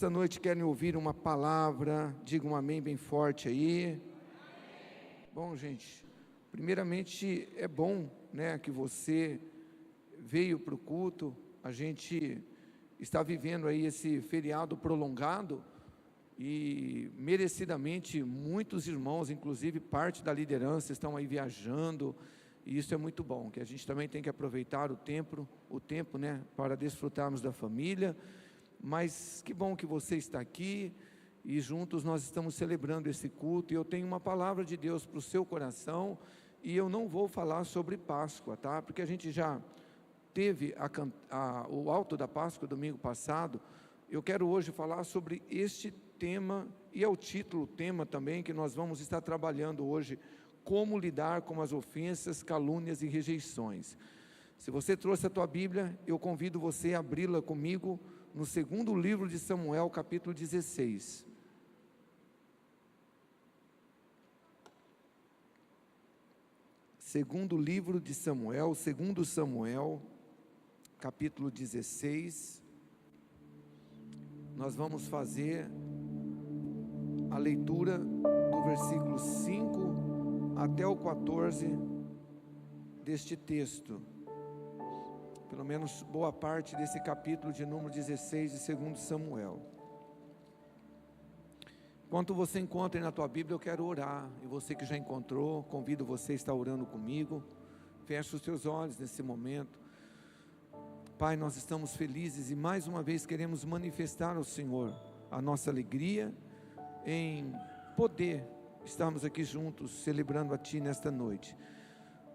nesta noite querem ouvir uma palavra? Diga um amém bem forte aí. Bom, gente, primeiramente é bom, né, que você veio para o culto. A gente está vivendo aí esse feriado prolongado e merecidamente muitos irmãos, inclusive parte da liderança, estão aí viajando, e isso é muito bom, que a gente também tem que aproveitar o tempo, né, para desfrutarmos da família. Mas que bom que você está aqui e juntos nós estamos celebrando esse culto, e eu tenho uma palavra de Deus para o seu coração, e eu não vou falar sobre Páscoa, tá? Porque a gente já teve o alto da Páscoa domingo passado. Eu quero hoje falar sobre este tema, e é o título, o tema também, que nós vamos estar trabalhando hoje: como lidar com as ofensas, calúnias e rejeições. Se você trouxe a tua Bíblia, eu convido você a abri-la comigo no segundo livro de Samuel, capítulo 16. Segundo livro de Samuel, segundo Samuel, capítulo 16. Nós vamos fazer a leitura do versículo 5 até o 14 deste texto. Pelo menos boa parte desse capítulo de número 16 de segundo Samuel. Enquanto você encontra na tua Bíblia, eu quero orar. E você que já encontrou, convido você a estar orando comigo. Feche os teus olhos nesse momento. Pai, nós estamos felizes e mais uma vez queremos manifestar ao Senhor a nossa alegria em poder estarmos aqui juntos, celebrando a Ti nesta noite.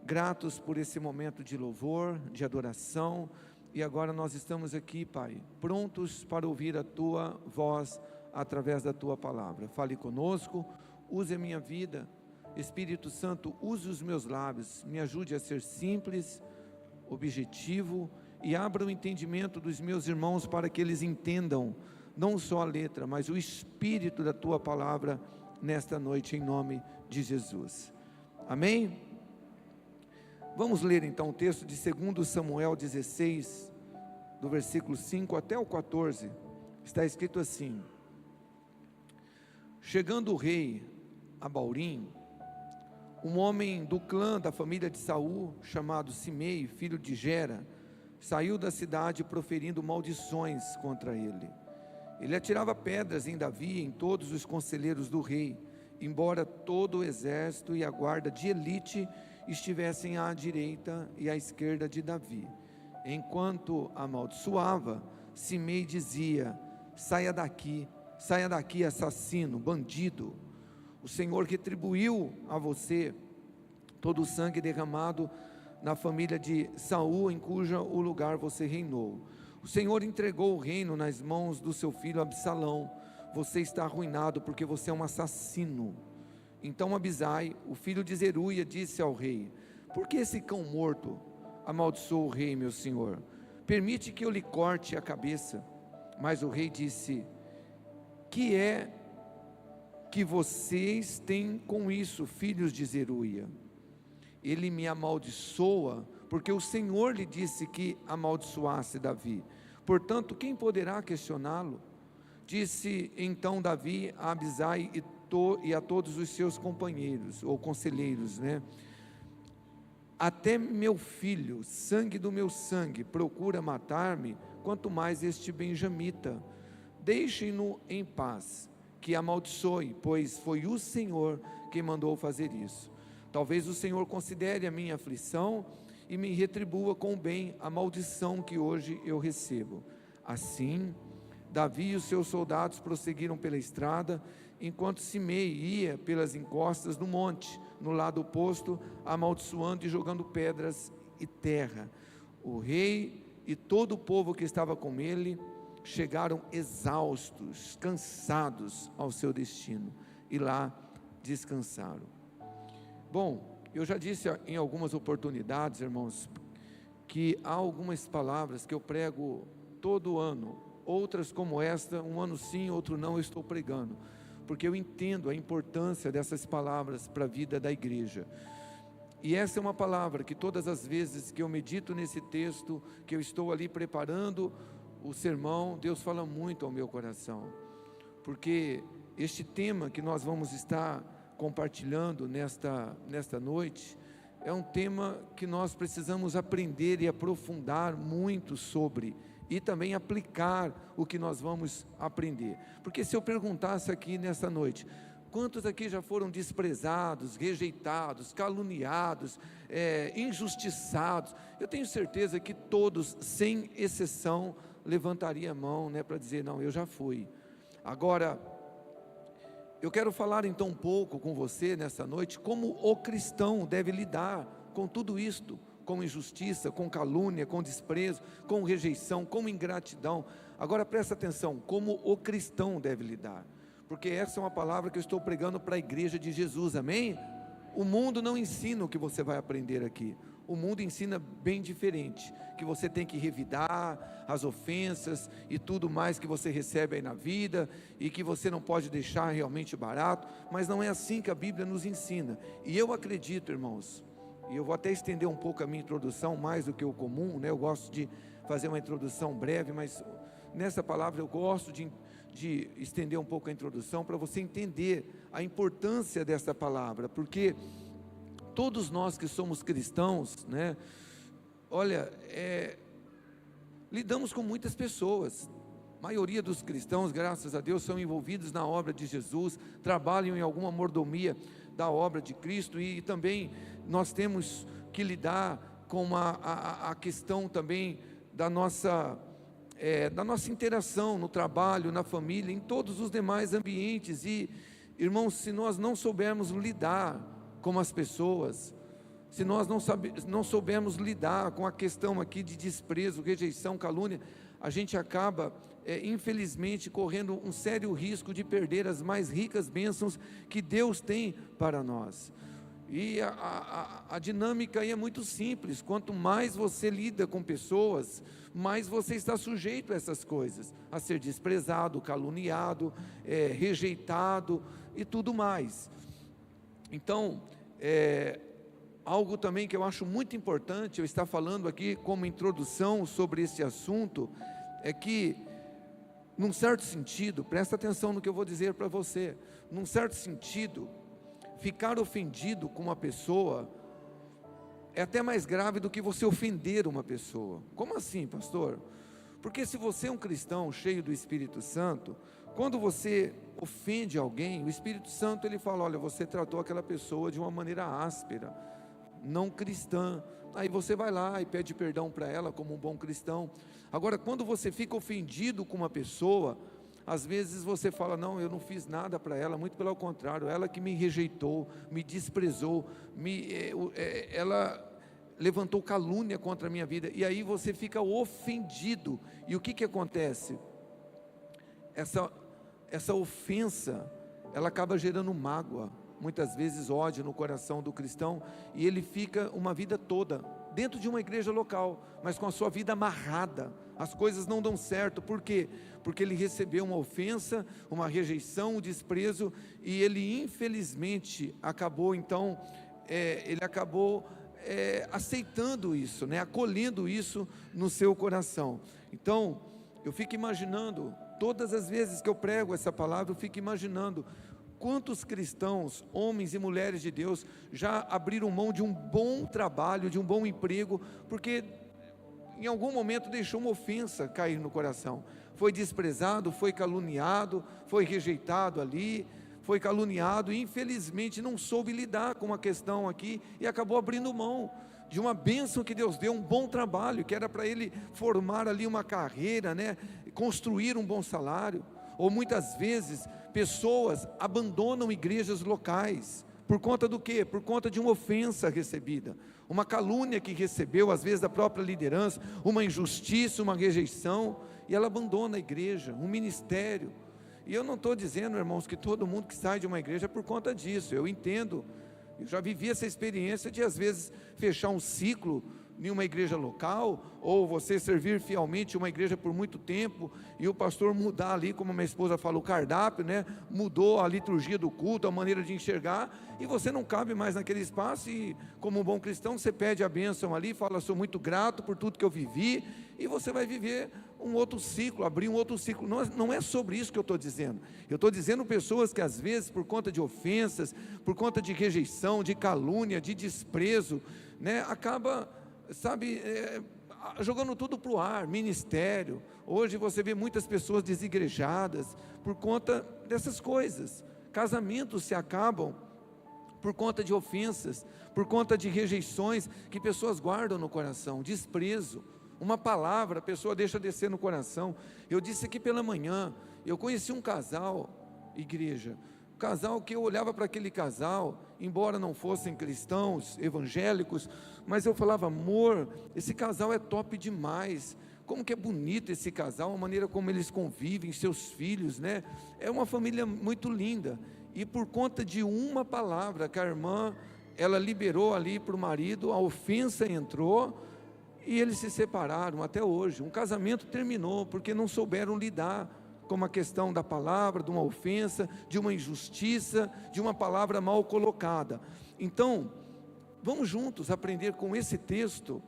Gratos por esse momento de louvor, de adoração, e agora nós estamos aqui, Pai, prontos para ouvir a Tua voz através da Tua palavra. Fale conosco, use a minha vida, Espírito Santo, use os meus lábios, me ajude a ser simples, objetivo, e abra o entendimento dos meus irmãos para que eles entendam, não só a letra, mas o Espírito da Tua palavra nesta noite, em nome de Jesus. Amém? Vamos ler então o texto de 2 Samuel 16, do versículo 5 até o 14, está escrito assim: chegando o rei a Baurim, um homem do clã da família de Saul, chamado Simei, filho de Gera, saiu da cidade proferindo maldições contra ele. Ele atirava pedras em Davi e em todos os conselheiros do rei, embora todo o exército e a guarda de elite estivessem à direita e à esquerda de Davi. Enquanto amaldiçoava, Simei dizia: saia daqui, assassino, bandido. O Senhor retribuiu a você todo o sangue derramado na família de Saul, em cujo lugar você reinou. O Senhor entregou o reino nas mãos do seu filho Absalão. Você está arruinado porque você é um assassino. Então Abisai, o filho de Zeruia, disse ao rei: por que esse cão morto amaldiçoou o rei, meu senhor? Permite que eu lhe corte a cabeça. Mas o rei disse: que é que vocês têm com isso, filhos de Zeruia? Ele me amaldiçoa porque o Senhor lhe disse que amaldiçoasse Davi. Portanto, quem poderá questioná-lo? Disse então Davi a Abisai e a todos os seus companheiros, ou conselheiros, né? Até meu filho, sangue do meu sangue, procura matar-me, quanto mais este benjamita. Deixem-no em paz, que amaldiçoe, pois foi o Senhor quem mandou fazer isso. Talvez o Senhor considere a minha aflição e me retribua com bem a maldição que hoje eu recebo. Assim, Davi e os seus soldados prosseguiram pela estrada, enquanto Simei ia pelas encostas do monte, no lado oposto, amaldiçoando e jogando pedras e terra. O rei e todo o povo que estava com ele chegaram exaustos, cansados ao seu destino, e lá descansaram. Bom, eu já disse em algumas oportunidades, irmãos, que há algumas palavras que eu prego todo ano, outras como esta, um ano sim, outro não, eu estou pregando, porque eu entendo a importância dessas palavras para a vida da igreja. E essa é uma palavra que todas as vezes que eu medito nesse texto, que eu estou ali preparando o sermão, Deus fala muito ao meu coração, porque este tema que nós vamos estar compartilhando nesta noite, é um tema que nós precisamos aprender e aprofundar muito sobre, e também aplicar o que nós vamos aprender. Porque se eu perguntasse aqui nessa noite, quantos aqui já foram desprezados, rejeitados, caluniados, injustiçados? Eu tenho certeza que todos, sem exceção, levantaria a mão, né, para dizer, não, eu já fui. Agora, eu quero falar então um pouco com você nessa noite, como o cristão deve lidar com tudo isto, com injustiça, com calúnia, com desprezo, com rejeição, com ingratidão. Agora presta atenção, como o cristão deve lidar, porque essa é uma palavra que eu estou pregando para a igreja de Jesus, amém? O mundo não ensina o que você vai aprender aqui, o mundo ensina bem diferente, que você tem que revidar as ofensas e tudo mais que você recebe aí na vida, e que você não pode deixar realmente barato, mas não é assim que a Bíblia nos ensina. E eu acredito, irmãos, e eu vou até estender um pouco a minha introdução, mais do que o comum, né? Eu gosto de fazer uma introdução breve, mas nessa palavra eu gosto de estender um pouco a introdução, para você entender a importância dessa palavra, porque todos nós que somos cristãos, né? Olha, lidamos com muitas pessoas. A maioria dos cristãos, graças a Deus, são envolvidos na obra de Jesus, trabalham em alguma mordomia da obra de Cristo, e também nós temos que lidar com a questão também da nossa interação no trabalho, na família, em todos os demais ambientes. E, irmãos, se nós não soubermos lidar com as pessoas, se nós não soubermos lidar com a questão aqui de desprezo, rejeição, calúnia, a gente acaba, infelizmente, correndo um sério risco de perder as mais ricas bênçãos que Deus tem para nós. E a dinâmica aí é muito simples: quanto mais você lida com pessoas, mais você está sujeito a essas coisas, a ser desprezado, caluniado, rejeitado e tudo mais. Então, algo também que eu acho muito importante eu estar falando aqui como introdução sobre esse assunto, é que, num certo sentido, presta atenção no que eu vou dizer para você, num certo sentido, ficar ofendido com uma pessoa é até mais grave do que você ofender uma pessoa. Como assim, pastor? Porque se você é um cristão cheio do Espírito Santo, quando você ofende alguém, o Espírito Santo ele fala, olha, você tratou aquela pessoa de uma maneira áspera, não cristã. Aí você vai lá e pede perdão para ela como um bom cristão. Agora, quando você fica ofendido com uma pessoa, às vezes você fala, não, eu não fiz nada para ela, muito pelo contrário, ela que me rejeitou, me desprezou, ela levantou calúnia contra a minha vida, e aí você fica ofendido. E o que acontece? Essa ofensa, ela acaba gerando mágoa, muitas vezes ódio no coração do cristão, e ele fica uma vida toda dentro de uma igreja local, mas com a sua vida amarrada, as coisas não dão certo. Por quê? Porque ele recebeu uma ofensa, uma rejeição, um desprezo, e ele infelizmente acabou então, aceitando isso, né? Acolhendo isso no seu coração. Então, eu fico imaginando, todas as vezes que eu prego essa palavra, eu fico imaginando quantos cristãos, homens e mulheres de Deus, já abriram mão de um bom trabalho, de um bom emprego, porque em algum momento deixou uma ofensa cair no coração, foi desprezado, foi caluniado, foi rejeitado ali, foi caluniado, e infelizmente não soube lidar com uma questão aqui, e acabou abrindo mão de uma bênção que Deus deu, um bom trabalho, que era para ele formar ali uma carreira, né? Construir um bom salário. Ou muitas vezes, pessoas abandonam igrejas locais, por conta do quê? Por conta de uma ofensa recebida, uma calúnia que recebeu, às vezes da própria liderança, uma injustiça, uma rejeição, e ela abandona a igreja, um ministério. E eu não estou dizendo, irmãos, que todo mundo que sai de uma igreja é por conta disso, eu entendo, eu já vivi essa experiência de às vezes fechar um ciclo em uma igreja local, ou você servir fielmente uma igreja por muito tempo, e o pastor mudar ali, como minha esposa fala, o cardápio, né? Mudou a liturgia do culto, a maneira de enxergar, e você não cabe mais naquele espaço, e como um bom cristão, você pede a bênção ali, fala, sou muito grato por tudo que eu vivi, e você vai viver um outro ciclo, abrir um outro ciclo. Não é sobre isso que eu estou dizendo. Eu estou dizendo pessoas que às vezes, por conta de ofensas, por conta de rejeição, de calúnia, de desprezo, né, acaba, sabe, jogando tudo para o ar. Ministério, hoje você vê muitas pessoas desigrejadas por conta dessas coisas. Casamentos se acabam por conta de ofensas, por conta de rejeições que pessoas guardam no coração, desprezo. Uma palavra a pessoa deixa descer no coração. Eu disse aqui pela manhã, eu conheci um casal, igreja, um casal que eu olhava para aquele casal, embora não fossem cristãos, evangélicos, mas eu falava, amor, esse casal é top demais, como que é bonito esse casal, a maneira como eles convivem, seus filhos, né? É uma família muito linda. E por conta de uma palavra que a irmã, ela liberou ali para o marido, a ofensa entrou, e eles se separaram até hoje. Um casamento terminou, porque não souberam lidar com uma questão da palavra, de uma ofensa, de uma injustiça, de uma palavra mal colocada. Então, vamos juntos aprender com esse texto,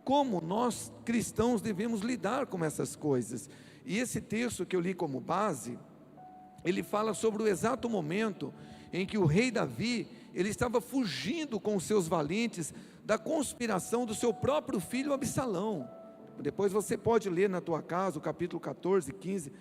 como nós cristãos devemos lidar com essas coisas. E esse texto que eu li como base, ele fala sobre o exato momento em que o rei Davi, ele estava fugindo com os seus valentes da conspiração do seu próprio filho Absalão. Depois você pode ler na tua casa o capítulo 14, 15,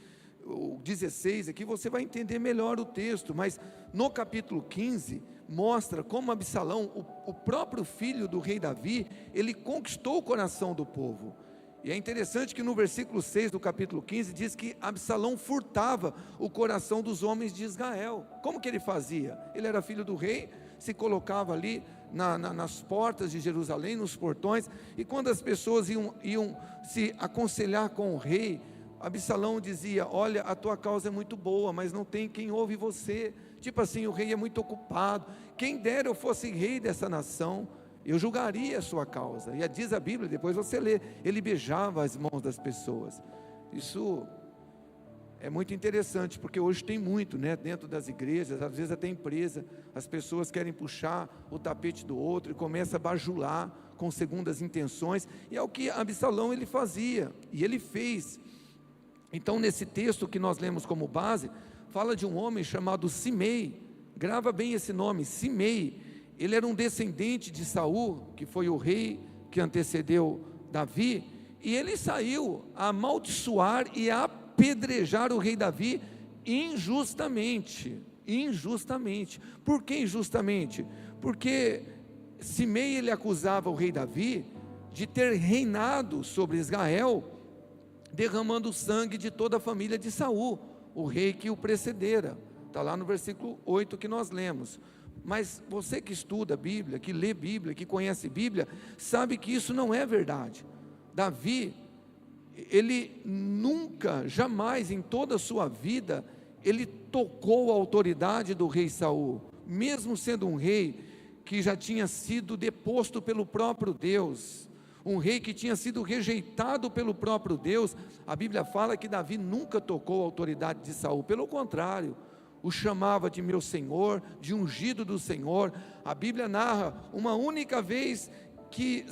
o 16, aqui você vai entender melhor o texto, mas no capítulo 15, mostra como Absalão, o próprio filho do rei Davi, ele conquistou o coração do povo. E é interessante que no versículo 6 do capítulo 15, diz que Absalão furtava o coração dos homens de Israel. Como que ele fazia? Ele era filho do rei, se colocava ali nas portas de Jerusalém, nos portões, e quando as pessoas iam se aconselhar com o rei, Absalão dizia, olha, a tua causa é muito boa, mas não tem quem ouve você. Tipo assim, o rei é muito ocupado, quem dera eu fosse rei dessa nação, eu julgaria a sua causa. E diz a Bíblia, depois você lê, ele beijava as mãos das pessoas. Isso é muito interessante, porque hoje tem muito, né, dentro das igrejas, às vezes até empresa, as pessoas querem puxar o tapete do outro e começa a bajular com segundas intenções, e é o que Absalão ele fazia, e ele fez. Então nesse texto que nós lemos como base, fala de um homem chamado Simei. Grava bem esse nome, Simei. Ele era um descendente de Saul, que foi o rei que antecedeu Davi, e ele saiu a amaldiçoar e a apedrejar o rei Davi injustamente. Por que injustamente? Porque Simei ele acusava o rei Davi de ter reinado sobre Israel, derramando o sangue de toda a família de Saul, o rei que o precedera. Está lá no versículo 8 que nós lemos. Mas você que estuda a Bíblia, que lê Bíblia, que conhece Bíblia, sabe que isso não é verdade. Davi, ele nunca, jamais em toda a sua vida, ele tocou a autoridade do rei Saul, mesmo sendo um rei que já tinha sido deposto pelo próprio Deus, um rei que tinha sido rejeitado pelo próprio Deus. A Bíblia fala que Davi nunca tocou a autoridade de Saul, pelo contrário, o chamava de meu Senhor, de ungido do Senhor. A Bíblia narra uma única vez que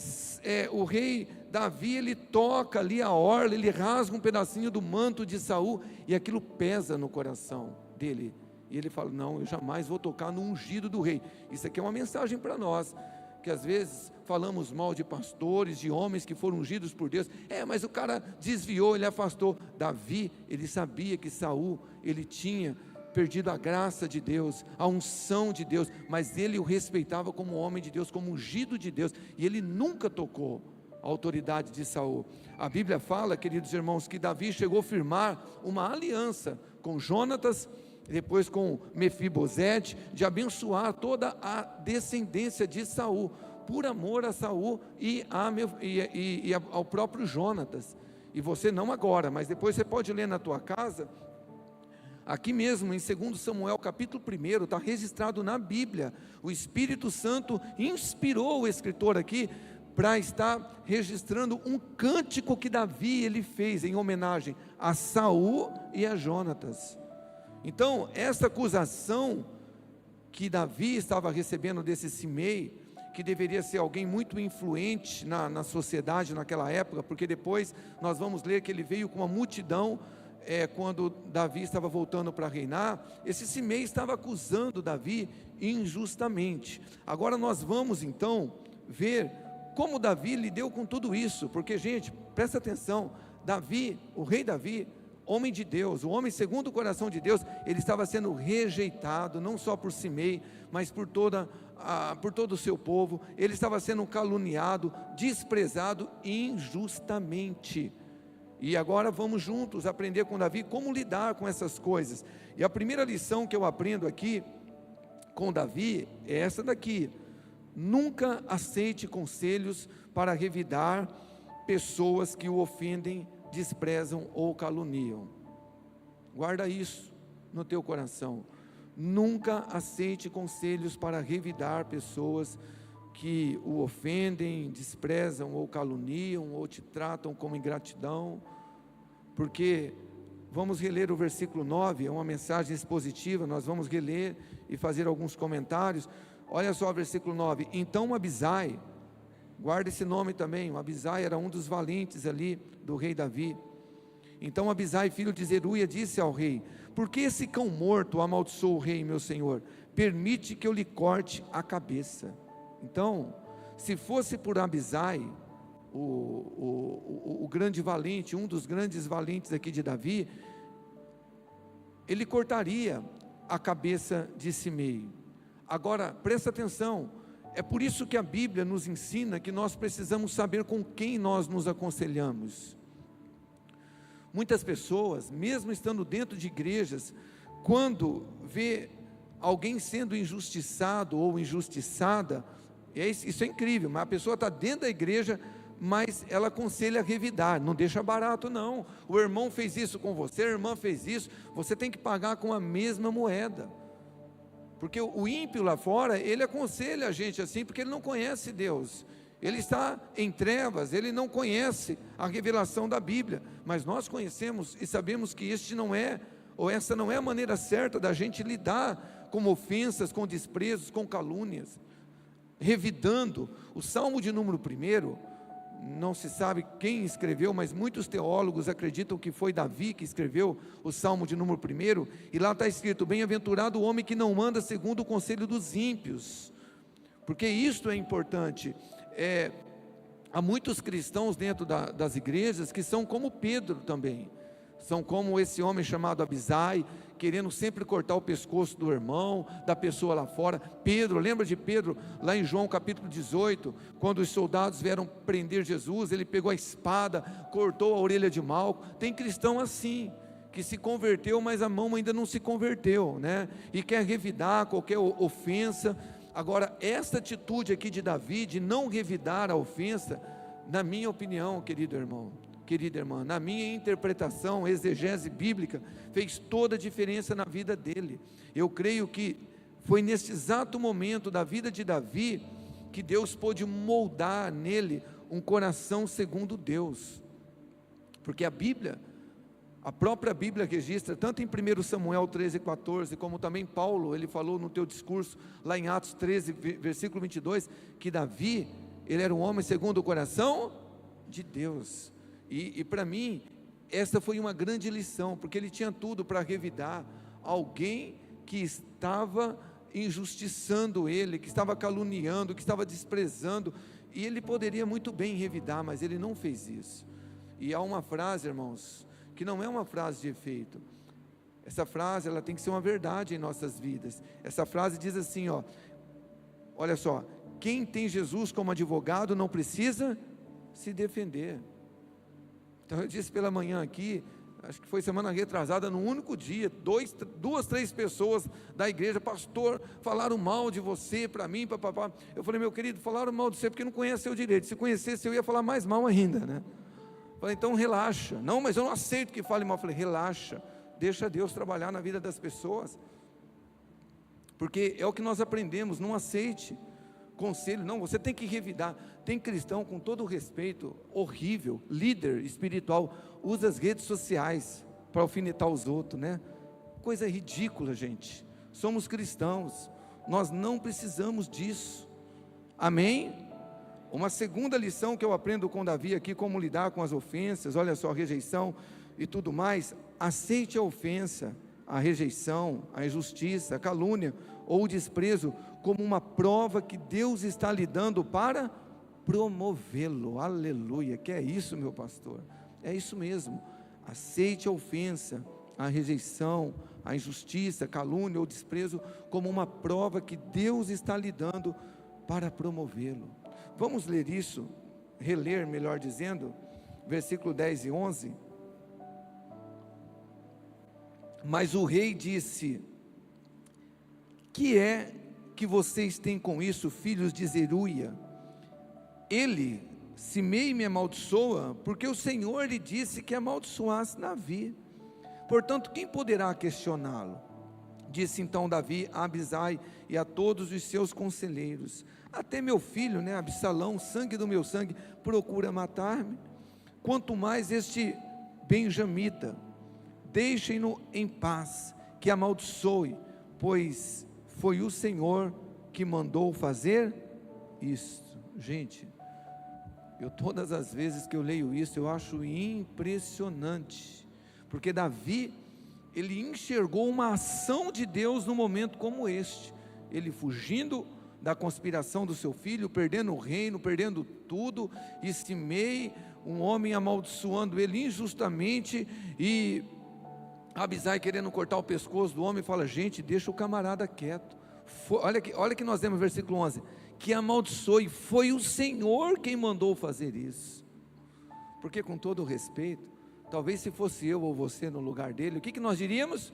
o rei Davi, ele toca ali a orla, ele rasga um pedacinho do manto de Saul, e aquilo pesa no coração dele, e ele fala, não, eu jamais vou tocar no ungido do rei. Isso aqui é uma mensagem para nós, que às vezes falamos mal de pastores, de homens que foram ungidos por Deus, mas o cara desviou, ele afastou. Davi, ele sabia que Saul, ele tinha perdido a graça de Deus, a unção de Deus, mas ele o respeitava como homem de Deus, como ungido de Deus, e ele nunca tocou a autoridade de Saul. A Bíblia fala, queridos irmãos, que Davi chegou a firmar uma aliança com Jonatas, depois com Mefibosete, de abençoar toda a descendência de Saul, por amor a Saul e ao próprio Jonatas. E você não agora, mas depois você pode ler na tua casa. Aqui mesmo em 2 Samuel capítulo 1, está registrado na Bíblia, o Espírito Santo inspirou o escritor aqui, para estar registrando um cântico que Davi ele fez, em homenagem a Saul e a Jonatas. Então essa acusação que Davi estava recebendo desse Simei, que deveria ser alguém muito influente na sociedade naquela época, porque depois nós vamos ler que ele veio com uma multidão, quando Davi estava voltando para reinar. Esse Simei estava acusando Davi injustamente. Agora nós vamos então ver como Davi lidou com tudo isso, porque, gente, presta atenção, Davi, o rei Davi, homem de Deus, o homem segundo o coração de Deus, ele estava sendo rejeitado, não só por Simei, mas por todo o seu povo. Ele estava sendo caluniado, desprezado injustamente. E agora vamos juntos aprender com Davi como lidar com essas coisas. E a primeira lição que eu aprendo aqui com Davi é essa daqui: nunca aceite conselhos para revidar pessoas que o ofendem, desprezam ou caluniam. Guarda isso no teu coração. Nunca aceite conselhos para revidar pessoas que o ofendem, desprezam ou caluniam ou te tratam como ingratidão, porque vamos reler o versículo 9, é uma mensagem expositiva, nós vamos reler e fazer alguns comentários. Olha só o versículo 9: então Abisai, guarda esse nome também, o Abisai era um dos valentes ali do rei Davi. Então Abisai, filho de Zeruia, disse ao rei: por que esse cão morto amaldiçoou o rei, meu senhor? Permite que eu lhe corte a cabeça. Então, se fosse por Abisai, o grande valente, um dos grandes valentes aqui de Davi, ele cortaria a cabeça de Simei. Agora, presta atenção, é por isso que a Bíblia nos ensina que nós precisamos saber com quem nós nos aconselhamos. Muitas pessoas, mesmo estando dentro de igrejas, quando vê alguém sendo injustiçado ou injustiçada, isso é incrível, mas a pessoa está dentro da igreja, mas ela aconselha a revidar, não deixa barato não. O irmão fez isso com você, a irmã fez isso, você tem que pagar com a mesma moeda. Porque o ímpio lá fora, ele aconselha a gente assim, porque ele não conhece Deus, ele está em trevas, ele não conhece a revelação da Bíblia, mas nós conhecemos e sabemos que essa não é a maneira certa da gente lidar com ofensas, com desprezos, com calúnias, revidando. O Salmo de número 1, não se sabe quem escreveu, mas muitos teólogos acreditam que foi Davi que escreveu o Salmo de número 1, e lá está escrito: bem-aventurado o homem que não anda segundo o conselho dos ímpios, porque isto é importante. Há muitos cristãos dentro das igrejas que são como Pedro também, são como esse homem chamado Abisai, querendo sempre cortar o pescoço do irmão, da pessoa lá fora. Pedro, lembra de Pedro, lá em João capítulo 18, quando os soldados vieram prender Jesus, ele pegou a espada, cortou a orelha de Malco. Tem cristão assim, que se converteu, mas a mão ainda não se converteu, né? E quer revidar qualquer ofensa. Agora, essa atitude aqui de Davi, de não revidar a ofensa, na minha opinião, querido irmão, querida irmã, na minha interpretação, exegese bíblica, fez toda a diferença na vida dele. Eu creio que foi nesse exato momento da vida de Davi, que Deus pôde moldar nele um coração segundo Deus, porque a própria Bíblia registra, tanto em 1 Samuel 13:14, como também Paulo, ele falou no teu discurso, lá em Atos 13, versículo 22, que Davi, ele era um homem segundo o coração de Deus. E para mim, essa foi uma grande lição, porque ele tinha tudo para revidar alguém que estava injustiçando ele, que estava caluniando, que estava desprezando, e ele poderia muito bem revidar, mas ele não fez isso. E há uma frase, irmãos, que não é uma frase de efeito. Essa frase, ela tem que ser uma verdade em nossas vidas. Essa frase diz assim, olha só: quem tem Jesus como advogado não precisa se defender. Então eu disse pela manhã aqui, acho que foi semana retrasada, num único dia, duas, três pessoas da igreja: pastor, falaram mal de você para mim, papapá. Eu falei: meu querido, falaram mal de você porque não conhece seu direito. Se conhecesse, eu ia falar mais mal ainda, né? Falei: então relaxa. Não, mas eu não aceito que fale mal. Eu falei: relaxa, deixa Deus trabalhar na vida das pessoas, porque é o que nós aprendemos. Não aceite conselho, não, você tem que revidar. Tem cristão, com todo o respeito, horrível, líder espiritual, usa as redes sociais para alfinetar os outros, né? Coisa ridícula, gente. Somos cristãos, nós não precisamos disso. Amém? Uma segunda lição que eu aprendo com Davi aqui, como lidar com as ofensas, olha só, a rejeição e tudo mais. Aceite a ofensa, a rejeição, a injustiça, a calúnia ou o desprezo como uma prova que Deus está lhe dando para promovê-lo. Aleluia, que é isso, meu pastor? É isso mesmo. Aceite a ofensa, a rejeição, a injustiça, a calúnia ou desprezo como uma prova que Deus está lhe dando para promovê-lo. Vamos ler isso, reler, melhor dizendo, versículo 10 e 11. Mas o rei disse: que é que vocês têm com isso, filhos de Zeruia? Ele, Simei, me amaldiçoa, porque o Senhor lhe disse que amaldiçoasse Davi. Portanto, quem poderá questioná-lo? Disse então Davi a Abisai e a todos os seus conselheiros: até meu filho, Absalão, sangue do meu sangue, procura matar-me. Quanto mais este benjamita, deixem-no em paz, que amaldiçoe, pois foi o Senhor que mandou fazer isto. Gente, todas as vezes que eu leio isso, eu acho impressionante, porque Davi, ele enxergou uma ação de Deus num momento como este, ele fugindo da conspiração do seu filho, perdendo o reino, perdendo tudo, e Simei, um homem amaldiçoando ele injustamente, e Abisai querendo cortar o pescoço do homem, fala: gente, deixa o camarada quieto. Olha que nós temos versículo 11, que amaldiçoe, foi o Senhor quem mandou fazer isso. Porque, com todo o respeito, talvez se fosse eu ou você no lugar dele, o que nós diríamos?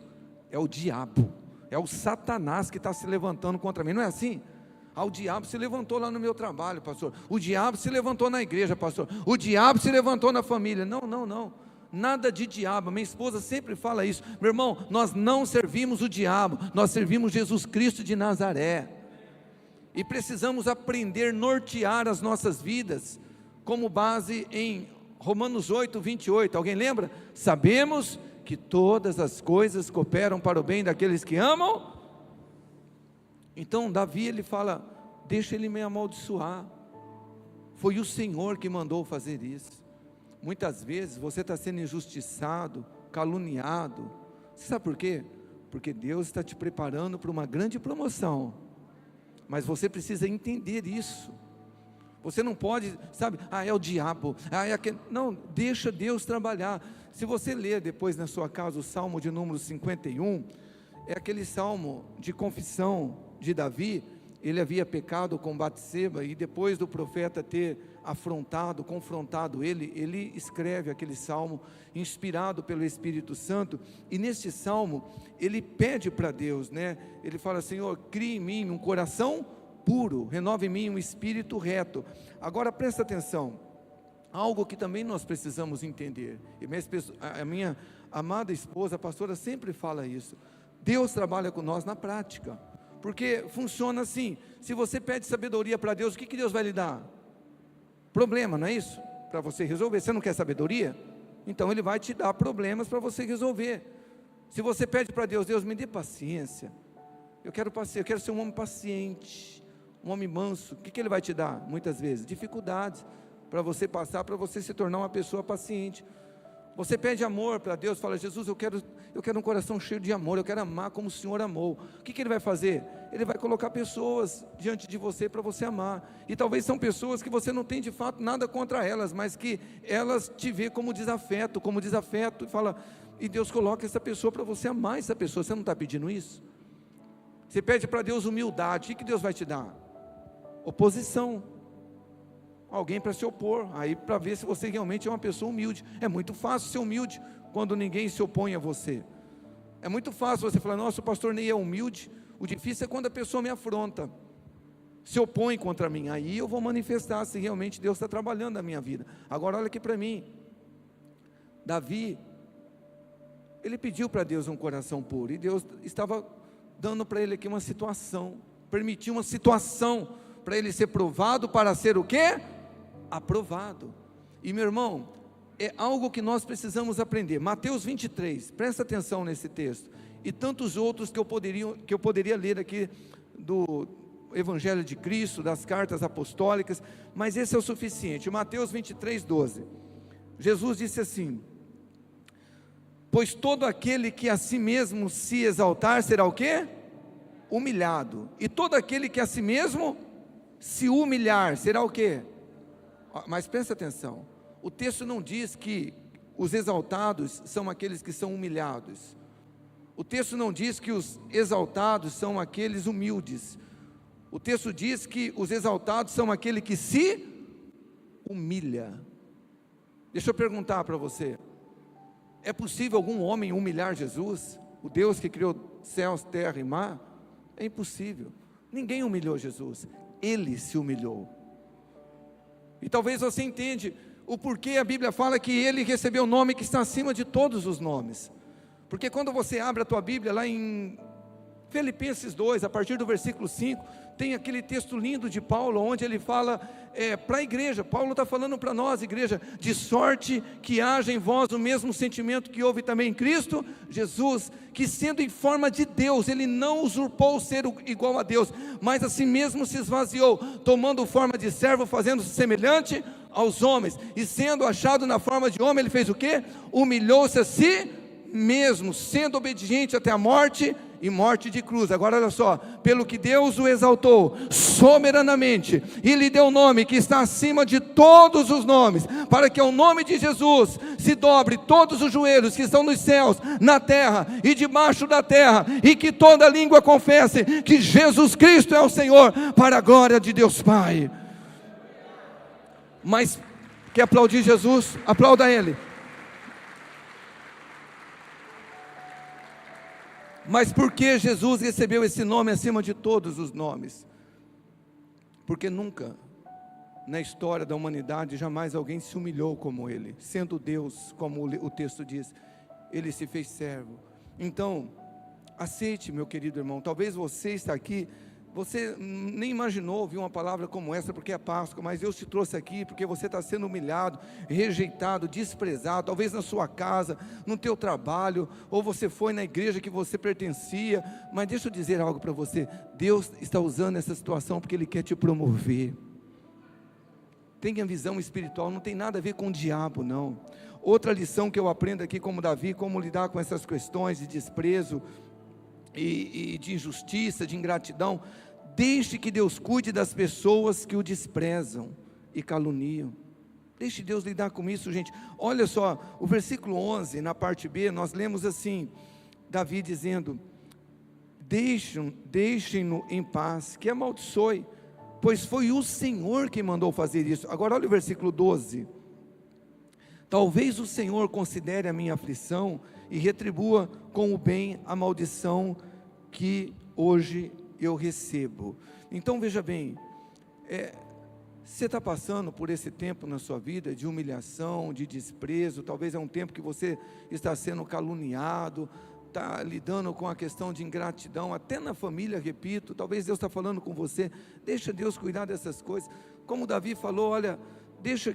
É o diabo, é o Satanás que está se levantando contra mim, não é assim? O diabo se levantou lá no meu trabalho, pastor, o diabo se levantou na igreja, pastor, o diabo se levantou na família. Não, nada de diabo. Minha esposa sempre fala isso: meu irmão, nós não servimos o diabo, nós servimos Jesus Cristo de Nazaré, e precisamos aprender a nortear as nossas vidas, como base em Romanos 8, 28, alguém lembra? Sabemos que todas as coisas cooperam para o bem daqueles que amam. Então Davi, ele fala: deixa ele me amaldiçoar, foi o Senhor que mandou fazer isso. Muitas vezes você está sendo injustiçado, caluniado. Você sabe por quê? Porque Deus está te preparando para uma grande promoção, mas você precisa entender isso. Você não pode, é o diabo, é aquele. Não, deixa Deus trabalhar. Se você ler depois na sua casa o Salmo de número 51, é aquele salmo de confissão de Davi. Ele havia pecado com Batseba, e depois do profeta ter confrontado ele escreve aquele salmo, inspirado pelo Espírito Santo, e neste salmo, ele pede para Deus, ele fala: Senhor, crie em mim um coração puro, renove em mim um espírito reto. Agora presta atenção, algo que também nós precisamos entender, e a minha amada esposa, a pastora, sempre fala isso: Deus trabalha com nós na prática, porque funciona assim. Se você pede sabedoria para Deus, o que Deus vai lhe dar? Problema, não é isso? Para você resolver. Você não quer sabedoria? Então Ele vai te dar problemas para você resolver. Se você pede para Deus: Deus, me dê paciência, eu quero ser um homem paciente, um homem manso, o que Ele vai te dar? Muitas vezes, dificuldades, para você passar, para você se tornar uma pessoa paciente. Você pede amor para Deus, fala: Jesus, eu quero um coração cheio de amor, eu quero amar como o Senhor amou. O que Ele vai fazer? Ele vai colocar pessoas diante de você para você amar, e talvez são pessoas que você não tem de fato nada contra elas, mas que elas te vê como desafeto, e fala, e Deus coloca essa pessoa para você amar essa pessoa. Você não está pedindo isso? Você pede para Deus humildade, o que Deus vai te dar? Oposição, alguém para se opor, aí para ver se você realmente é uma pessoa humilde. É muito fácil ser humilde quando ninguém se opõe a você. É muito fácil você falar: nossa, o pastor Ney é humilde. O difícil é quando a pessoa me afronta, se opõe contra mim. Aí eu vou manifestar se realmente Deus está trabalhando na minha vida. Agora olha aqui para mim, Davi, ele pediu para Deus um coração puro, e Deus estava dando para ele aqui uma situação, permitiu uma situação para ele ser provado, para ser o quê? Aprovado. E meu irmão, é algo que nós precisamos aprender. Mateus 23, presta atenção nesse texto, e tantos outros que eu poderia ler aqui, Evangelho de Cristo, das cartas apostólicas, mas esse é o suficiente. Mateus 23:12, Jesus disse assim: pois todo aquele que a si mesmo se exaltar, será o quê? Humilhado, e todo aquele que a si mesmo se humilhar, será o quê? Mas presta atenção, o texto não diz que os exaltados são aqueles que são humilhados, o texto não diz que os exaltados são aqueles humildes, o texto diz que os exaltados são aquele que se humilha. Deixa eu perguntar para você, é possível algum homem humilhar Jesus, o Deus que criou céus, terra e mar? É impossível, ninguém humilhou Jesus, Ele se humilhou. E talvez você entende o porquê a Bíblia fala que Ele recebeu o nome que está acima de todos os nomes, porque quando você abre a tua Bíblia lá em Filipenses 2, a partir do versículo 5, tem aquele texto lindo de Paulo, onde ele fala para a igreja, Paulo está falando para nós, igreja, de sorte que haja em vós o mesmo sentimento que houve também em Cristo Jesus, que sendo em forma de Deus, ele não usurpou o ser igual a Deus, mas a si mesmo se esvaziou, tomando forma de servo, fazendo-se semelhante aos homens, e sendo achado na forma de homem, ele fez o quê? Humilhou-se a si mesmo, sendo obediente até a morte, e morte de cruz. Agora olha só, pelo que Deus o exaltou soberanamente, e lhe deu o nome que está acima de todos os nomes, para que ao nome de Jesus se dobre todos os joelhos que estão nos céus, na terra e debaixo da terra, e que toda língua confesse que Jesus Cristo é o Senhor, para a glória de Deus Pai. Mas quer aplaudir Jesus? Aplauda Ele. Mas por que Jesus recebeu esse nome acima de todos os nomes? Porque nunca na história da humanidade jamais alguém se humilhou como Ele, sendo Deus, como o texto diz, Ele se fez servo. Então, aceite, meu querido irmão, talvez você está aqui, você nem imaginou ouvir uma palavra como essa, porque é Páscoa, mas Deus te trouxe aqui, porque você está sendo humilhado, rejeitado, desprezado, talvez na sua casa, no teu trabalho, ou você foi na igreja que você pertencia, mas deixa eu dizer algo para você, Deus está usando essa situação, porque Ele quer te promover. Tenha visão espiritual, não tem nada a ver com o diabo não. Outra lição que eu aprendo aqui como Davi, como lidar com essas questões de desprezo, e de injustiça, de ingratidão. Deixe que Deus cuide das pessoas que o desprezam e caluniam. Deixe Deus lidar com isso, gente. Olha só, o versículo 11, na parte B, nós lemos assim, Davi dizendo: deixem-no em paz, que amaldiçoe, pois foi o Senhor que mandou fazer isso. Agora olha o versículo 12, talvez o Senhor considere a minha aflição, e retribua com o bem a maldição que hoje eu recebo. Então veja bem, você está passando por esse tempo na sua vida de humilhação, de desprezo, talvez é um tempo que você está sendo caluniado, está lidando com a questão de ingratidão, até na família, repito, talvez Deus está falando com você, deixa Deus cuidar dessas coisas, como Davi falou, olha, deixa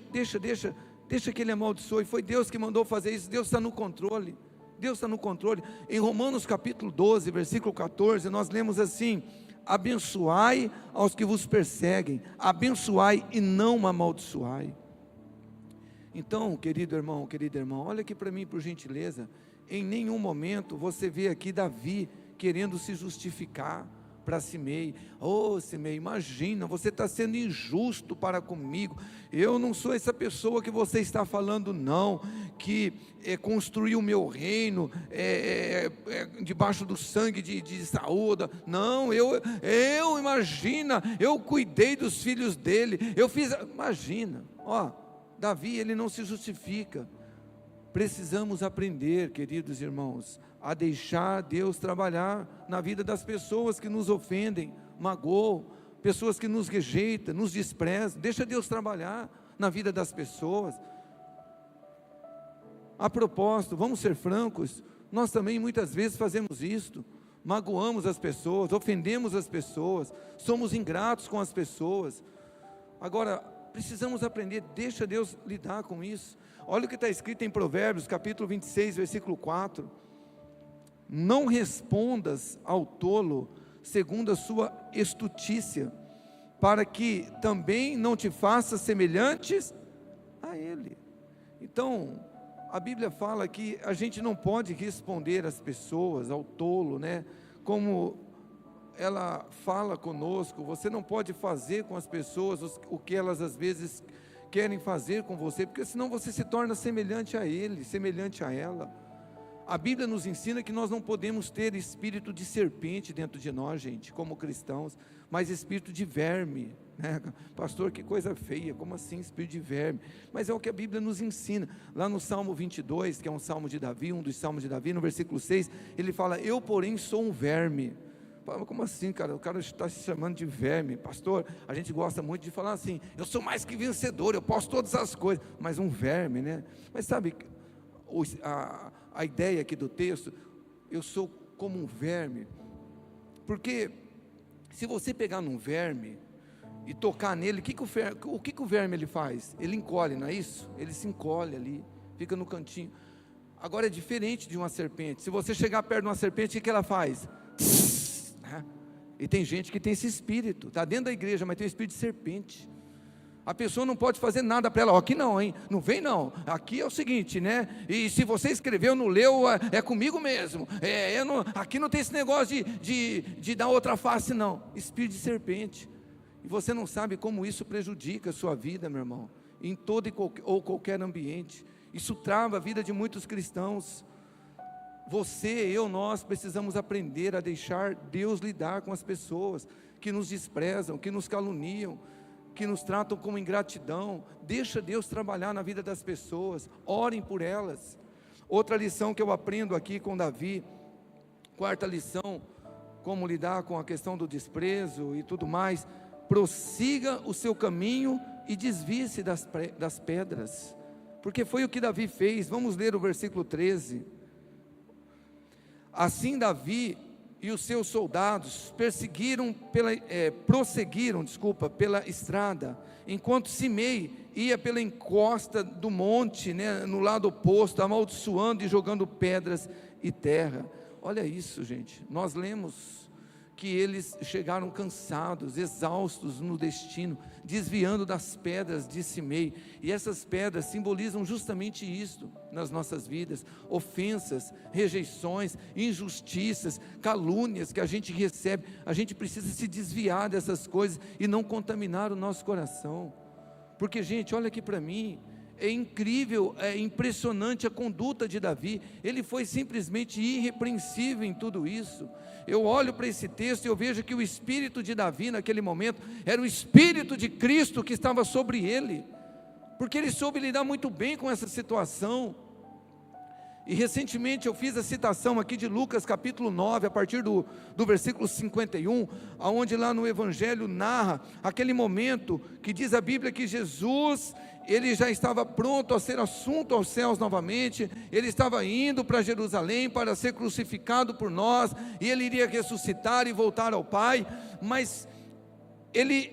que Ele amaldiçoe, foi Deus que mandou fazer isso, Deus está no controle, Deus está no controle. Em Romanos capítulo 12, versículo 14, nós lemos assim: abençoai aos que vos perseguem, abençoai e não amaldiçoai. Então, querido irmão, querida irmã, olha aqui para mim por gentileza, em nenhum momento você vê aqui Davi querendo se justificar para Simei. Oh Simei, imagina, você está sendo injusto para comigo, eu não sou essa pessoa que você está falando não, que construiu o meu reino, debaixo do sangue de Saúl, não, imagina, eu cuidei dos filhos dele, eu fiz, imagina, Davi, ele não se justifica. Precisamos aprender, queridos irmãos, a deixar Deus trabalhar na vida das pessoas que nos ofendem, magoam, pessoas que nos rejeitam, nos desprezam. Deixa Deus trabalhar na vida das pessoas. A propósito, vamos ser francos, nós também muitas vezes fazemos isto, magoamos as pessoas, ofendemos as pessoas, somos ingratos com as pessoas. Agora, precisamos aprender, deixa Deus lidar com isso. Olha o que está escrito em Provérbios, capítulo 26, versículo 4. Não respondas ao tolo segundo a sua estutícia, para que também não te faças semelhantes a ele. Então, a Bíblia fala que a gente não pode responder às pessoas, ao tolo, né? Como ela fala conosco, você não pode fazer com as pessoas o que elas às vezes querem fazer com você, porque senão você se torna semelhante a ele, semelhante a ela. A Bíblia nos ensina que nós não podemos ter espírito de serpente dentro de nós, gente, como cristãos, mas espírito de verme, né? Pastor, que coisa feia, como assim espírito de verme? Mas é o que a Bíblia nos ensina, lá no Salmo 22, que é um salmo de Davi, um dos salmos de Davi, no versículo 6, ele fala, eu porém sou um verme. Como assim, cara? O cara está se chamando de verme. Pastor, a gente gosta muito de falar assim, eu sou mais que vencedor, eu posso todas as coisas, mas um verme, né? Mas sabe, a ideia aqui do texto, eu sou como um verme, porque se você pegar num verme e tocar nele, o que o verme ele faz? Ele encolhe, não é isso? Ele se encolhe ali, fica no cantinho. Agora é diferente de uma serpente. Se você chegar perto de uma serpente, o que ela faz? E tem gente que tem esse espírito, está dentro da igreja, mas tem o espírito de serpente. A pessoa não pode fazer nada para ela, aqui não, hein? Não vem não, aqui é o seguinte, né? E se você escreveu, não leu, é comigo mesmo. Aqui não tem esse negócio de dar outra face não. Espírito de serpente. E você não sabe como isso prejudica a sua vida, meu irmão, em todo ou qualquer ambiente. Isso trava a vida de muitos cristãos. Nós precisamos aprender a deixar Deus lidar com as pessoas que nos desprezam, que nos caluniam, que nos tratam com ingratidão. Deixa Deus trabalhar na vida das pessoas, orem por elas. Outra lição que eu aprendo aqui com Davi, quarta lição, como lidar com a questão do desprezo e tudo mais, prossiga o seu caminho e desvie-se das pedras, porque foi o que Davi fez. Vamos ler o versículo 13, assim Davi e os seus soldados prosseguiram pela estrada, enquanto Simei ia pela encosta do monte, né, no lado oposto, amaldiçoando e jogando pedras e terra. Olha isso, gente, nós lemos que eles chegaram cansados, exaustos no destino, desviando das pedras de Simei, e essas pedras simbolizam justamente isso nas nossas vidas: ofensas, rejeições, injustiças, calúnias que a gente recebe. A gente precisa se desviar dessas coisas e não contaminar o nosso coração, porque, gente, olha aqui para mim, é incrível, é impressionante a conduta de Davi. Ele foi simplesmente irrepreensível em tudo isso. Eu olho para esse texto e eu vejo que o espírito de Davi naquele momento era o espírito de Cristo que estava sobre ele, porque ele soube lidar muito bem com essa situação. E recentemente eu fiz a citação aqui de Lucas capítulo 9, a partir do versículo 51, onde lá no Evangelho narra aquele momento que diz a Bíblia que Jesus, ele já estava pronto a ser assunto aos céus novamente. Ele estava indo para Jerusalém para ser crucificado por nós, e ele iria ressuscitar e voltar ao Pai, mas ele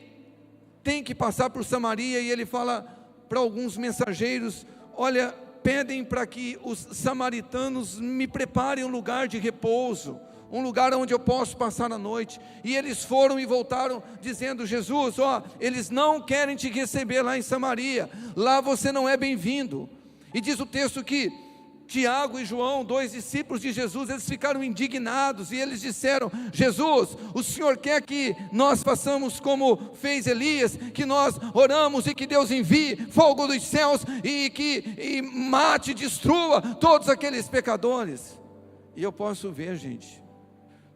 tem que passar por Samaria, e ele fala para alguns mensageiros: olha, pedem para que os samaritanos me preparem um lugar de repouso, um lugar onde eu posso passar a noite. E eles foram e voltaram dizendo: Jesus, eles não querem te receber lá em Samaria, lá você não é bem-vindo. E diz o texto que Tiago e João, dois discípulos de Jesus, eles ficaram indignados, e eles disseram: Jesus, o Senhor quer que nós façamos como fez Elias, que nós oramos e que Deus envie fogo dos céus e mate, destrua todos aqueles pecadores? E eu posso ver, gente,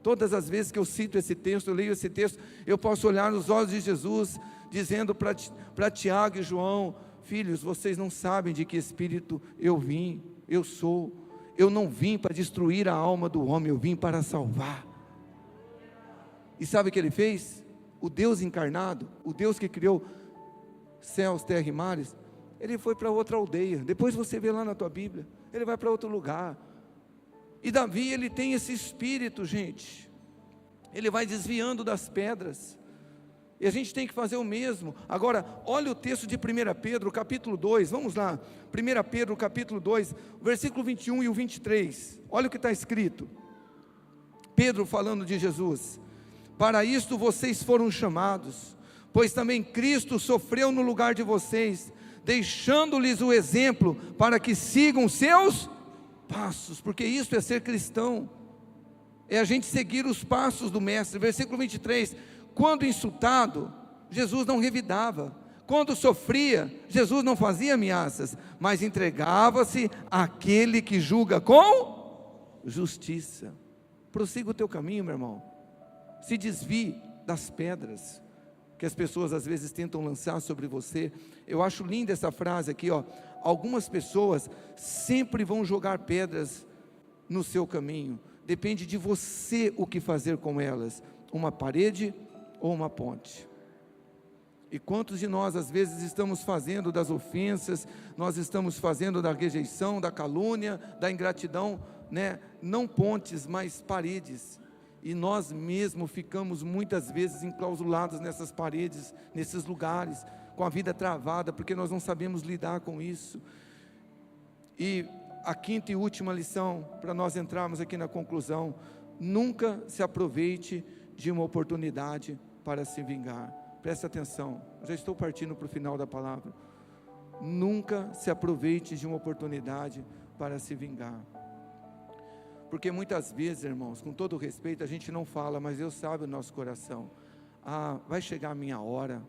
todas as vezes que eu cito esse texto, eu leio esse texto, eu posso olhar nos olhos de Jesus, dizendo para Tiago e João: filhos, vocês não sabem de que espírito eu sou. Eu não vim para destruir a alma do homem, eu vim para salvar. E sabe o que ele fez? O Deus encarnado, o Deus que criou céus, terra e mares, ele foi para outra aldeia. Depois você vê lá na tua Bíblia, ele vai para outro lugar. E Davi, ele tem esse espírito, gente, ele vai desviando das pedras, e a gente tem que fazer o mesmo. Agora, olha o texto de 1 Pedro, capítulo 2, vamos lá, 1 Pedro, capítulo 2, versículo 21 e o 23, olha o que está escrito, Pedro falando de Jesus: Para isto vocês foram chamados, pois também Cristo sofreu no lugar de vocês, deixando-lhes o exemplo para que sigam seus passos, porque isso é ser cristão, é a gente seguir os passos do Mestre. Versículo 23, quando insultado, Jesus não revidava, quando sofria, Jesus não fazia ameaças, mas entregava-se àquele que julga com justiça. Prossiga o teu caminho, meu irmão, se desvie das pedras que as pessoas às vezes tentam lançar sobre você. Eu acho linda essa frase aqui, ó. Algumas pessoas sempre vão jogar pedras no seu caminho, depende de você o que fazer com elas, uma parede ou uma ponte. E quantos de nós às vezes estamos fazendo das ofensas, nós estamos fazendo da rejeição, da calúnia, da ingratidão, né? Não pontes, mas paredes, e nós mesmos ficamos muitas vezes enclausulados nessas paredes, nesses lugares, com a vida travada, porque nós não sabemos lidar com isso. E a quinta e última lição, para nós entrarmos aqui na conclusão: nunca se aproveite de uma oportunidade para se vingar. Presta atenção, já estou partindo para o final da palavra. Nunca se aproveite de uma oportunidade para se vingar, porque muitas vezes, irmãos, com todo respeito, a gente não fala, mas Deus sabe o nosso coração. Vai chegar a minha hora,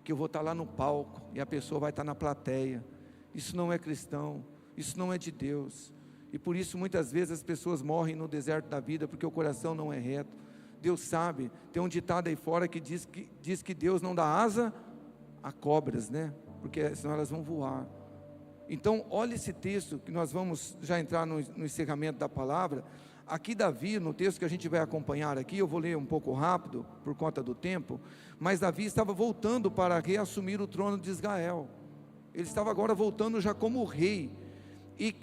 que eu vou estar lá no palco, e a pessoa vai estar na plateia. Isso não é cristão, isso não é de Deus, e por isso muitas vezes as pessoas morrem no deserto da vida, porque o coração não é reto. Deus sabe, tem um ditado aí fora que diz que Deus não dá asa a cobras, né? Porque senão elas vão voar. Então, olha esse texto, que nós vamos já entrar no encerramento da palavra. Aqui Davi, no texto que a gente vai acompanhar aqui, eu vou ler um pouco rápido, por conta do tempo, mas Davi estava voltando para reassumir o trono de Israel. Ele estava agora voltando já como rei. E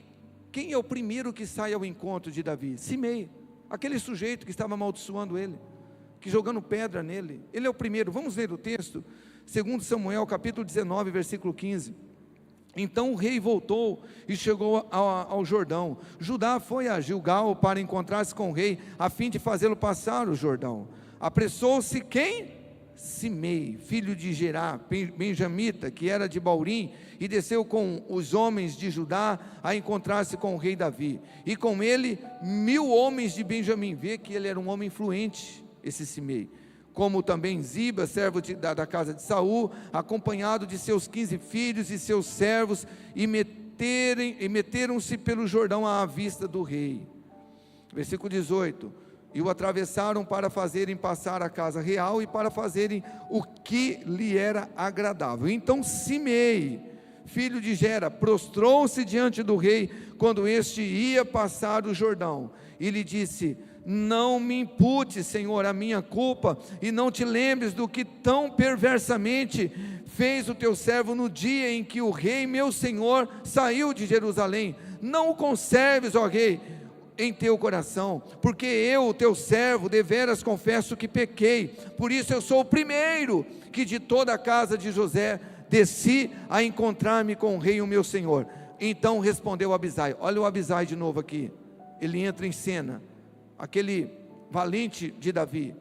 quem é o primeiro que sai ao encontro de Davi? Simei, aquele sujeito que estava amaldiçoando ele, que jogando pedra nele. Ele é o primeiro. Vamos ler o texto, 2 Samuel capítulo 19, versículo 15. Então o rei voltou e chegou ao Jordão. Judá foi a Gilgal para encontrar-se com o rei, a fim de fazê-lo passar o Jordão. Apressou-se quem? Simei, filho de Gerá, benjamita, que era de Baurim, e desceu com os homens de Judá a encontrar-se com o rei Davi, e com ele 1000 homens de Benjamim. Vê que ele era um homem influente, esse Simei, como também Ziba, servo da casa de Saul, acompanhado de seus 15 filhos e seus servos, e meteram-se pelo Jordão à vista do rei. Versículo 18, e o atravessaram para fazerem passar a casa real, e para fazerem o que lhe era agradável. Então Simei, filho de Gera, prostrou-se diante do rei, quando este ia passar o Jordão, e lhe disse: não me impute, Senhor, a minha culpa, e não te lembres do que tão perversamente fez o teu servo no dia em que o rei meu Senhor saiu de Jerusalém. Não o conserves, ó rei, em teu coração, porque eu, teu servo, deveras confesso que pequei. Por isso eu sou o primeiro que de toda a casa de José desci a encontrar-me com o rei o meu Senhor. Então respondeu Abisai. Olha o Abisai de novo aqui, ele entra em cena, aquele valente de Davi.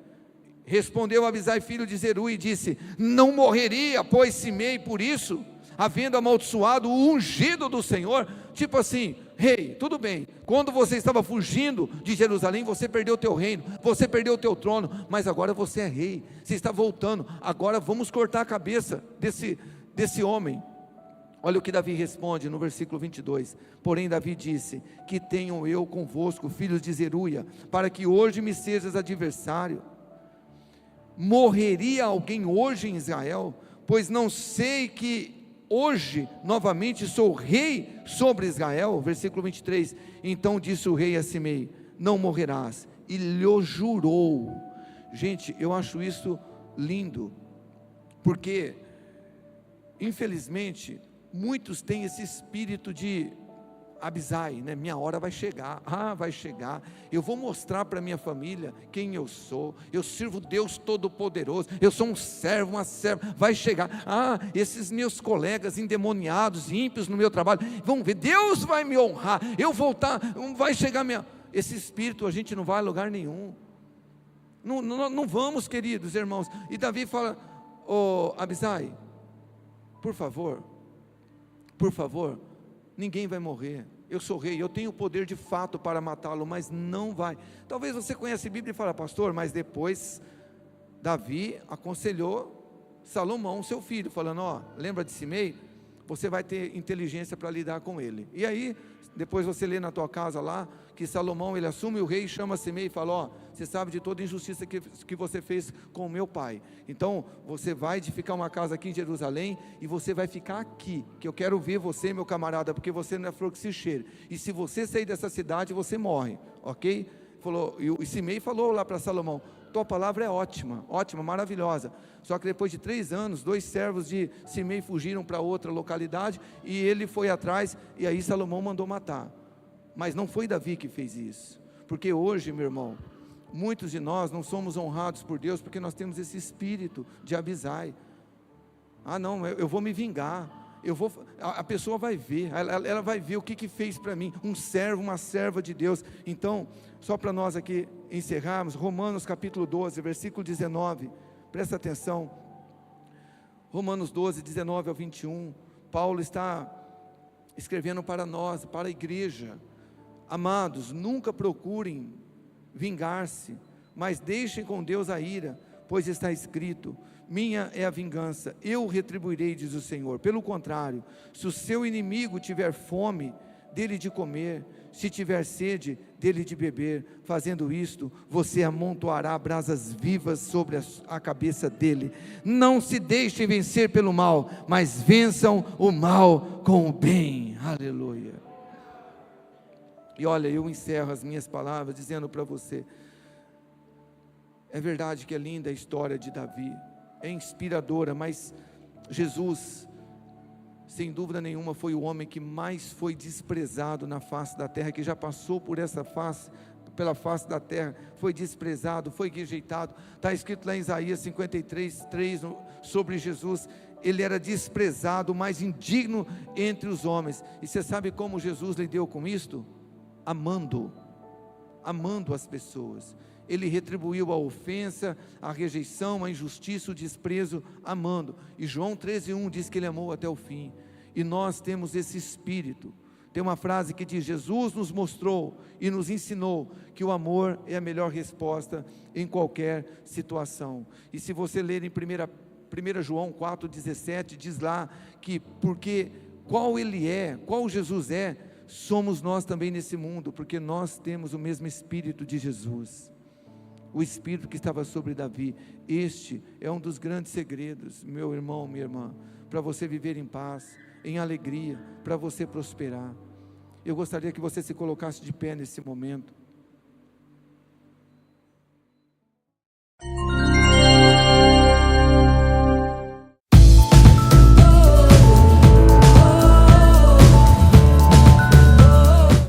Respondeu Abisai, filho de Zeruia, e disse: não morreria, pois Simei, por isso, havendo amaldiçoado o ungido do Senhor. Tipo assim: rei, tudo bem, quando você estava fugindo de Jerusalém, você perdeu o teu reino, você perdeu o teu trono, mas agora você é rei, você está voltando, agora vamos cortar a cabeça desse homem. Olha o que Davi responde no versículo 22, porém Davi disse: que tenho eu convosco, filhos de Zeruia, para que hoje me sejas adversário? Morreria alguém hoje em Israel? Pois não sei que hoje novamente sou rei sobre Israel. Versículo 23, então disse o rei a Simei: não morrerás, e lhe jurou. Gente, eu acho isso lindo, porque infelizmente muitos têm esse espírito de Abisai, né? Minha hora vai chegar, vai chegar, eu vou mostrar para minha família quem eu sou, eu sirvo Deus Todo-Poderoso, eu sou um servo, uma serva, vai chegar, esses meus colegas endemoniados, ímpios no meu trabalho, vão ver, Deus vai me honrar, eu voltar, vai chegar minha... Esse espírito a gente não vai a lugar nenhum. Não vamos, queridos irmãos. E Davi fala: ô Abisai, por favor, ninguém vai morrer. Eu sou rei, eu tenho o poder de fato para matá-lo, mas não vai. Talvez você conheça a Bíblia e fala: pastor, mas depois Davi aconselhou Salomão, seu filho, falando: ó, lembra de Simei? Você vai ter inteligência para lidar com ele. E aí, depois você lê na tua casa lá, que Salomão, ele assume o rei, chama Simei e fala: ó, você sabe de toda a injustiça que você fez com o meu pai, então você vai edificar uma casa aqui em Jerusalém, e você vai ficar aqui, que eu quero ver você, meu camarada, porque você não é flor que se cheire, e se você sair dessa cidade, você morre, ok? E Simei falou lá para Salomão: tua palavra é ótima, maravilhosa, só que depois de 3 anos, 2 servos de Simei fugiram para outra localidade, e ele foi atrás, e aí Salomão mandou matar. Mas não foi Davi que fez isso, porque hoje, meu irmão, muitos de nós não somos honrados por Deus, porque nós temos esse espírito de Abisai. Ah não, eu vou me vingar, a pessoa vai ver, ela vai ver o que fez para mim, um servo, uma serva de Deus. Então, só para nós aqui encerrarmos, Romanos capítulo 12, versículo 19, presta atenção, Romanos 12, 19 ao 21, Paulo está escrevendo para nós, para a igreja: amados, nunca procurem vingar-se, mas deixem com Deus a ira, pois está escrito: minha é a vingança, eu retribuirei, diz o Senhor. Pelo contrário, se o seu inimigo tiver fome, dele de comer, se tiver sede, dele de beber, fazendo isto, você amontoará brasas vivas sobre a cabeça dele. Não se deixem vencer pelo mal, mas vençam o mal com o bem. Aleluia. E olha, eu encerro as minhas palavras dizendo para você: é verdade que é linda a história de Davi, é inspiradora, mas Jesus, sem dúvida nenhuma, foi o homem que mais foi desprezado na face da terra, que já passou por pela face da terra, foi desprezado, foi rejeitado. Está escrito lá em Isaías 53, 3, sobre Jesus: ele era desprezado, o mais indigno entre os homens. E você sabe como Jesus lidou com isto? Amando as pessoas. Ele retribuiu a ofensa, a rejeição, a injustiça, o desprezo, amando. E João 13:1 diz que ele amou até o fim. E nós temos esse espírito. Tem uma frase que diz: Jesus nos mostrou e nos ensinou que o amor é a melhor resposta em qualquer situação. E se você ler em 1 João 4,17, diz lá que porque qual Jesus é, somos nós também nesse mundo, porque nós temos o mesmo espírito de Jesus, o espírito que estava sobre Davi. Este é um dos grandes segredos, meu irmão, minha irmã, para você viver em paz, em alegria, para você prosperar. Eu gostaria que você se colocasse de pé nesse momento.